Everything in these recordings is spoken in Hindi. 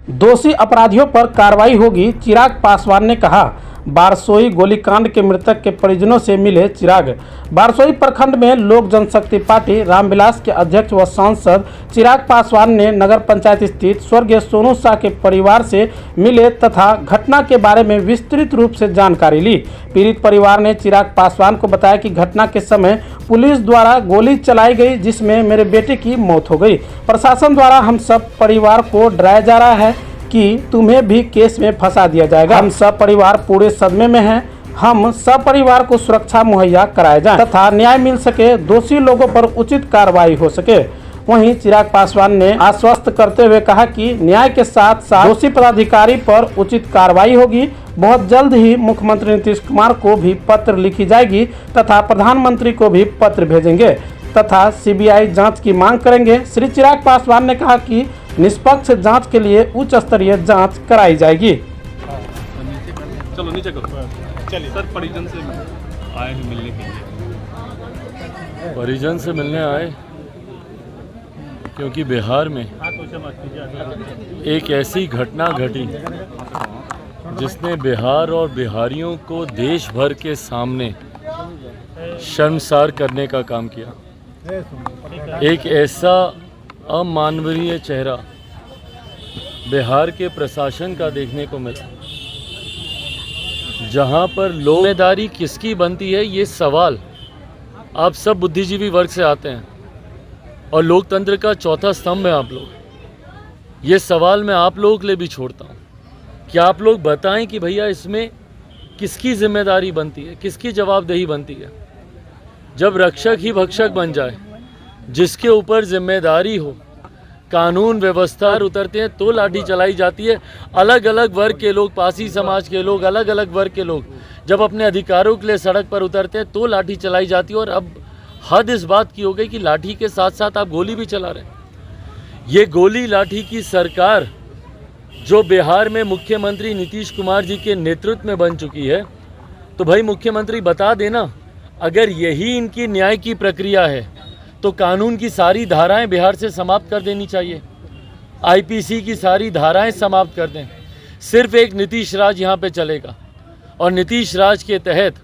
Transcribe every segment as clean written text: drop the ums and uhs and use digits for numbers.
दोषी अपराधियों पर कार्रवाई होगी, चिराग पासवान ने कहा। बारसोई गोलीकांड के मृतक के परिजनों से मिले चिराग। बारसोई प्रखंड में लोक जनशक्ति पार्टी रामविलास के अध्यक्ष व सांसद चिराग पासवान ने नगर पंचायत स्थित स्वर्गीय सोनू शाह के परिवार से मिले तथा घटना के बारे में विस्तृत रूप से जानकारी ली। पीड़ित परिवार ने चिराग पासवान को बताया कि घटना के समय पुलिस द्वारा गोली चलाई गई, जिसमें मेरे बेटे की मौत हो गई। प्रशासन द्वारा हम सब परिवार को डराया जा रहा है कि तुम्हें भी केस में फंसा दिया जाएगा। हम सब परिवार पूरे सदमे में हैं। हम सब परिवार को सुरक्षा मुहैया कराया जाए तथा न्याय मिल सके, दोषी लोगों पर उचित कार्रवाई हो सके। वहीं चिराग पासवान ने आश्वस्त करते हुए कहा कि न्याय के साथ साथ दोषी पदाधिकारी पर उचित कार्रवाई होगी। बहुत जल्द ही मुख्यमंत्री नीतीश कुमार को भी पत्र लिखी जाएगी तथा प्रधानमंत्री को भी पत्र भेजेंगे तथा सीबीआई जांच की मांग करेंगे। श्री चिराग पासवान ने कहा कि निष्पक्ष जांच के लिए उच्च स्तरीय जांच कराई जाएगी। चलो नीचे करो। चलिए सर, परिजन से आए हैं मिलने के लिए। परिजन से मिलने आए क्योंकि बिहार में एक ऐसी घटना घटी जिसने बिहार और बिहारियों को देश भर के सामने शर्मसार करने का काम किया। एक ऐसा अमानवीय चेहरा बिहार के प्रशासन का देखने को मिला, जहां पर जिम्मेदारी किसकी बनती है, ये सवाल आप सब बुद्धिजीवी वर्ग से आते हैं और लोकतंत्र का चौथा स्तंभ है आप लोग। ये सवाल मैं आप लोगों के लिए भी छोड़ता हूँ कि आप लोग बताएं कि भैया इसमें किसकी जिम्मेदारी बनती है, किसकी जवाबदेही बनती है। जब रक्षक ही भक्षक बन जाए, जिसके ऊपर जिम्मेदारी हो, कानून व्यवस्था उतरते हैं तो लाठी चलाई जाती है। अलग अलग वर्ग के लोग, पासी समाज के लोग, अलग अलग वर्ग के लोग जब अपने अधिकारों के लिए सड़क पर उतरते हैं तो लाठी चलाई जाती है। और अब हद इस बात की हो गई कि लाठी के साथ साथ आप गोली भी चला रहे हैं। ये गोली लाठी की सरकार जो बिहार में मुख्यमंत्री नीतीश कुमार जी के नेतृत्व में बन चुकी है, तो भाई मुख्यमंत्री बता देना, अगर यही इनकी न्याय की प्रक्रिया है तो कानून की सारी धाराएं बिहार से समाप्त कर देनी चाहिए। आईपीसी की सारी धाराएं समाप्त कर दें। सिर्फ एक नीतीश राज यहाँ पे चलेगा और नीतीश राज के तहत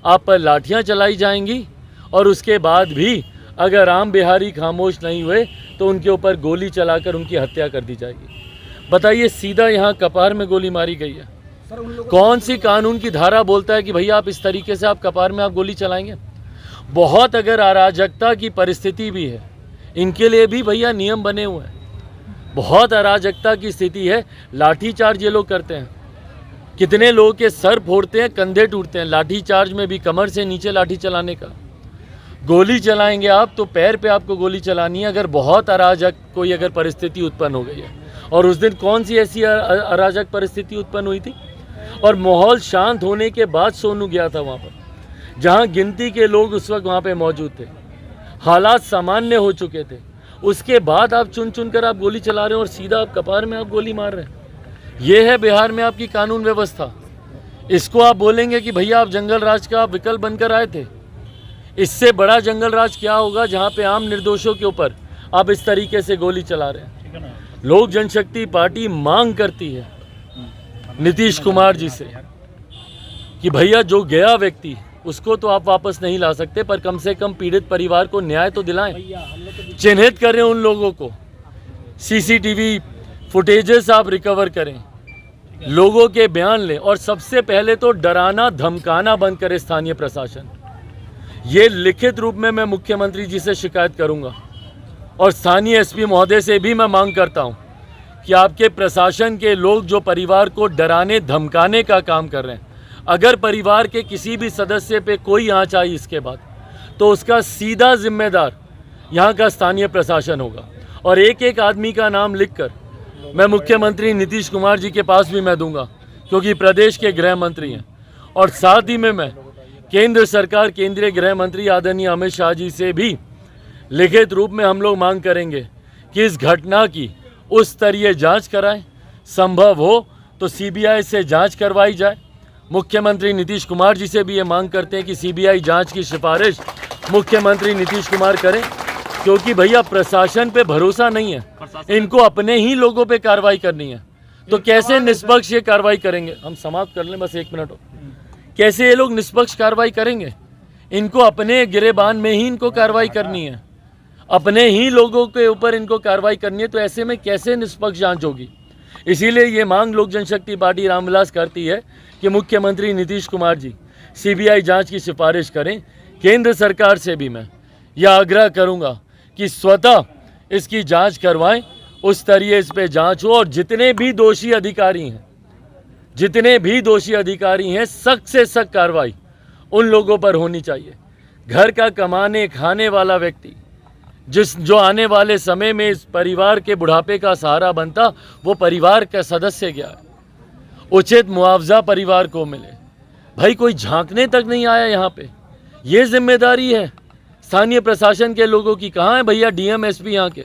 आप पर लाठियाँ चलाई जाएंगी और उसके बाद भी अगर आम बिहारी खामोश नहीं हुए तो उनके ऊपर गोली चलाकर उनकी हत्या कर दी जाएगी। बताइए, सीधा यहाँ कपार में गोली मारी गई है। कौन सी कानून की धारा बोलता है कि भैया आप इस तरीके से आप कपार में आप गोली चलाएंगे? बहुत अगर अराजकता की परिस्थिति भी है, इनके लिए भी भैया नियम बने हुए हैं। बहुत अराजकता की स्थिति है, लाठी चार्ज ये लोग करते हैं। कितने लोगों के सर फोड़ते हैं, कंधे टूटते हैं। लाठी चार्ज में भी कमर से नीचे लाठी चलाने का। गोली चलाएंगे आप तो पैर पे आपको गोली चलानी है अगर बहुत अराजक कोई अगर परिस्थिति उत्पन्न हो गई है। और उस दिन कौन सी ऐसी अराजक परिस्थिति उत्पन्न हुई थी? और माहौल शांत होने के बाद सोनू गया था वहाँ पर, जहाँ गिनती के लोग उस वक्त वहाँ पे मौजूद थे। हालात सामान्य हो चुके थे। उसके बाद आप चुन चुन कर आप गोली चला रहे हैं और सीधा आप कपार में आप गोली मार रहे हैं। ये है बिहार में आपकी कानून व्यवस्था। इसको आप बोलेंगे कि भैया आप जंगल राज का आप विकल्प बनकर आए थे। इससे बड़ा जंगल राज क्या होगा जहाँ पे आम निर्दोषों के ऊपर आप इस तरीके से गोली चला रहे हैं। लोक जनशक्ति पार्टी मांग करती है नीतीश कुमार जी से कि भैया जो गया व्यक्ति उसको तो आप वापस नहीं ला सकते, पर कम से कम पीड़ित परिवार को न्याय तो दिलाएं। चिन्हित करें उन लोगों को, सीसीटीवी फुटेजेस आप रिकवर करें, लोगों के बयान लें और सबसे पहले तो डराना धमकाना बंद करे स्थानीय प्रशासन। ये लिखित रूप में मैं मुख्यमंत्री जी से शिकायत करूंगा और स्थानीय एसपी महोदय से भी मैं मांग करता हूं कि आपके प्रशासन के लोग जो परिवार को डराने धमकाने का काम कर रहे हैं, अगर परिवार के किसी भी सदस्य पे कोई आँच आई इसके बाद तो उसका सीधा जिम्मेदार यहाँ का स्थानीय प्रशासन होगा। और एक एक आदमी का नाम लिखकर मैं मुख्यमंत्री नीतीश कुमार जी के पास भी मैं दूंगा, क्योंकि प्रदेश के गृह मंत्री हैं। और साथ ही में मैं केंद्र सरकार, केंद्रीय गृह मंत्री आदरणीय अमित शाह जी से भी लिखित रूप में हम लोग मांग करेंगे कि इस घटना की उच्च स्तरीय जाँच कराएं। संभव हो तो सीबीआई से जाँच करवाई जाए। मुख्यमंत्री नीतीश कुमार जी से भी ये मांग करते हैं कि सीबीआई जांच की सिफारिश मुख्यमंत्री नीतीश कुमार करें, क्योंकि भैया प्रशासन पे भरोसा नहीं है, इनको अपने ही लोगों पे कार्रवाई करनी है। तो कैसे निष्पक्ष ये कार्रवाई करेंगे? हम समाप्त कर लें बस 1 मिनट हो। कैसे ये लोग निष्पक्ष कार्रवाई करेंगे? इनको अपने गिरेबान में ही इनको कार्रवाई करनी है, अपने ही लोगों के ऊपर इनको कार्रवाई करनी है, तो ऐसे में कैसे निष्पक्ष जांच होगी? इसीलिए ये मांग लोक जनशक्ति पार्टी रामविलास करती है कि मुख्यमंत्री नीतीश कुमार जी सीबीआई जांच की सिफारिश करें। केंद्र सरकार से भी मैं यह आग्रह करूंगा कि स्वतः इसकी जांच करवाएं, उस तरीके इस पे जांच हो, और जितने भी दोषी अधिकारी हैं सख्त से सख्त कार्रवाई उन लोगों पर होनी चाहिए। घर का कमाने खाने वाला व्यक्ति जो आने वाले समय में इस परिवार के बुढ़ापे का सहारा बनता, वो परिवार का सदस्य गया है। उचित मुआवजा परिवार को मिले। भाई कोई झांकने तक नहीं आया यहाँ पे। ये जिम्मेदारी है स्थानीय प्रशासन के लोगों की। कहाँ है भैया डीएम एसपी यहाँ के?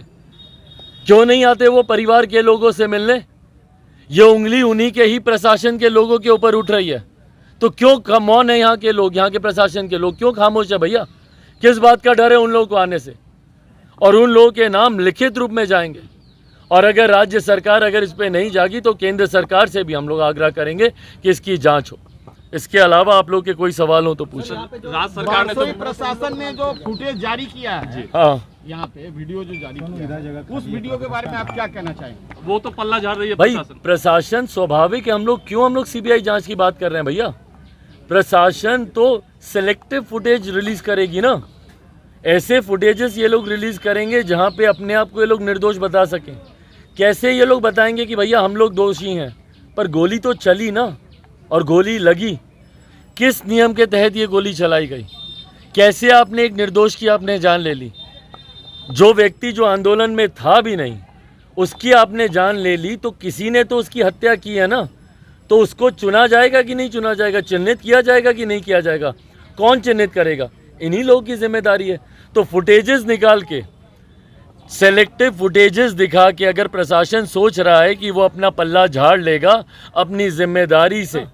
क्यों नहीं आते वो परिवार के लोगों से मिलने? ये उंगली उन्हीं के ही प्रशासन के लोगों के ऊपर उठ रही है। तो क्यों मौन है यहाँ के लोग, यहाँ के प्रशासन के लोग क्यों खामोश है भैया? किस बात का डर है उन लोगों को आने से? और उन लोगों के नाम लिखित रूप में जाएंगे। और अगर राज्य सरकार अगर इस पे नहीं जागी तो केंद्र सरकार से भी हम लोग आग्रह करेंगे कि इसकी जांच हो। इसके अलावा आप लोग के कोई सवाल हो तो पूछिए। राज्य सरकार ने तो प्रशासन ने जो फुटेज जारी किया है, हाँ, यहाँ पे वीडियो जो जारी किया है, उस वीडियो के बारे में आप क्या कहना चाहेंगे? वो तो पल्ला झाड़ रही है भाई प्रशासन स्वाभाविक है। हम लोग क्यों सीबीआई जांच की बात कर रहे हैं भैया? प्रशासन तो सिलेक्टिव फुटेज रिलीज करेगी ना। ऐसे फुटेजेस ये लोग रिलीज करेंगे जहां पे अपने आप को ये लोग निर्दोष बता सकें। कैसे ये लोग बताएंगे कि भैया हम लोग दोषी हैं? पर गोली तो चली ना, और गोली लगी। किस नियम के तहत ये गोली चलाई गई? कैसे आपने एक निर्दोष की आपने जान ले ली? जो व्यक्ति जो आंदोलन में था भी नहीं उसकी आपने जान ले ली, तो किसी ने तो उसकी हत्या की है ना। तो उसको चुना जाएगा कि नहीं चुना जाएगा? चिन्हित किया जाएगा कि नहीं किया जाएगा? कौन चिन्हित करेगा? इन्हीं लोगों की जिम्मेदारी है। तो फुटेजेस निकाल के, सेलेक्टिव फुटेजेस दिखा के अगर प्रशासन सोच रहा है कि वो अपना पल्ला झाड़ लेगा अपनी जिम्मेदारी से,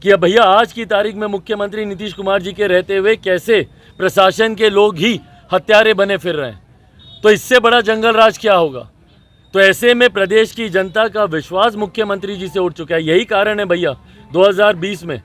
कि अब भैया आज की तारीख में मुख्यमंत्री नीतीश कुमार जी के रहते हुए कैसे प्रशासन के लोग ही हत्यारे बने फिर रहे हैं, तो इससे बड़ा जंगल राज क्या होगा? तो ऐसे में प्रदेश की जनता का विश्वास मुख्यमंत्री जी से उठ चुका है। यही कारण है भैया 2020 में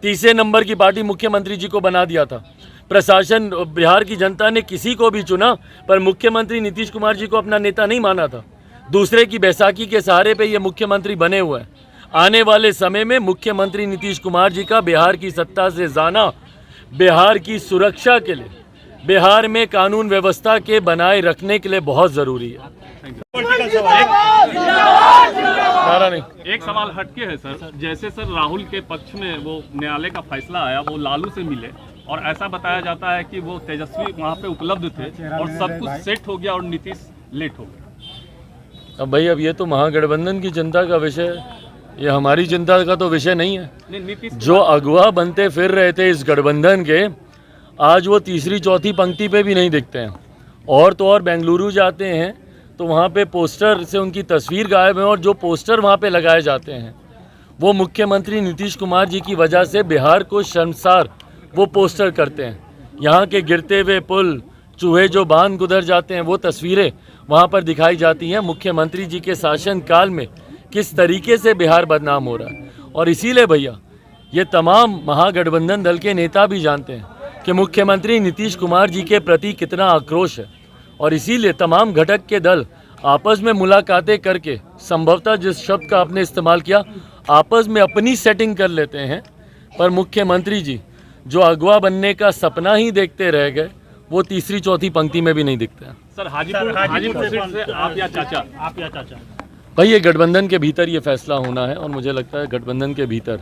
तीसरे नंबर की पार्टी मुख्यमंत्री जी को बना दिया था। प्रशासन, बिहार की जनता ने किसी को भी चुना पर मुख्यमंत्री नीतीश कुमार जी को अपना नेता नहीं माना था। दूसरे की बैसाखी के सहारे पे ये मुख्यमंत्री बने हुए हैं। आने वाले समय में मुख्यमंत्री नीतीश कुमार जी का बिहार की सत्ता से जाना बिहार की सुरक्षा के लिए, बिहार में कानून व्यवस्था के बनाए रखने के लिए बहुत ज़रूरी है। एक सवाल हटके है सर, जैसे सर राहुल के पक्ष में वो न्यायालय का फैसला आया, वो लालू से मिले और ऐसा बताया जाता है कि वो तेजस्वी वहाँ पे उपलब्ध थे और सब कुछ सेट हो गया और नीतीश लेट हो गया। अब भाई अब ये तो महागठबंधन की जनता का विषय है, ये हमारी जनता का तो विषय नहीं है। नीतीश जो अगवा बनते फिर रहे थे इस गठबंधन के, आज वो तीसरी चौथी पंक्ति पे भी नहीं दिखते हैं। और तो और बेंगलुरु जाते हैं तो वहाँ पे पोस्टर से उनकी तस्वीर गायब है, और जो पोस्टर वहाँ पे लगाए जाते हैं वो मुख्यमंत्री नीतीश कुमार जी की वजह से बिहार को शर्मसार वो पोस्टर करते हैं। यहाँ के गिरते हुए पुल, चूहे जो बांध गुजर जाते हैं, वो तस्वीरें वहाँ पर दिखाई जाती हैं। मुख्यमंत्री जी के शासन काल में किस तरीके से बिहार बदनाम हो रहा है। और इसीलिए भैया ये तमाम महागठबंधन दल के नेता भी जानते हैं कि मुख्यमंत्री नीतीश कुमार जी के प्रति कितना आक्रोश है, और इसीलिए तमाम घटक के दल आपस में मुलाकातें करके, संभवतः जिस शब्द का आपने इस्तेमाल किया, आपस में अपनी सेटिंग कर लेते हैं। पर मुख्यमंत्री जी जो अगवा बनने का सपना ही देखते रह गए, वो तीसरी चौथी पंक्ति में भी नहीं दिखते हैं। सर हाजीपुर सीट से आप या चाचा भाई ये गठबंधन के भीतर ये फैसला होना है, और मुझे लगता है गठबंधन के भीतर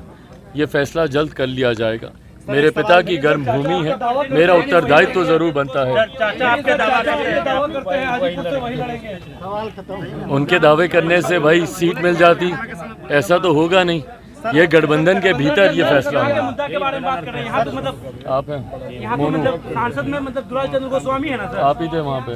ये फैसला जल्द कर लिया जाएगा। मेरे पिता की गर्मभूमि है, मेरा उत्तरदायित्व तो जरूर बनता है। उनके दावे करने से भाई सीट मिल जाती, ऐसा तो होगा नहीं। ये गठबंधन के भीतर ये फैसला होगा। मुद्दा के बारे में बात कर रहे हैं यहाँ तो मतलब आप हैं यहाँ तो मतलब सांसद में मतलब दुलाल चंद्र गोस्वामी है ना सर, आप ही थे वहाँ पे।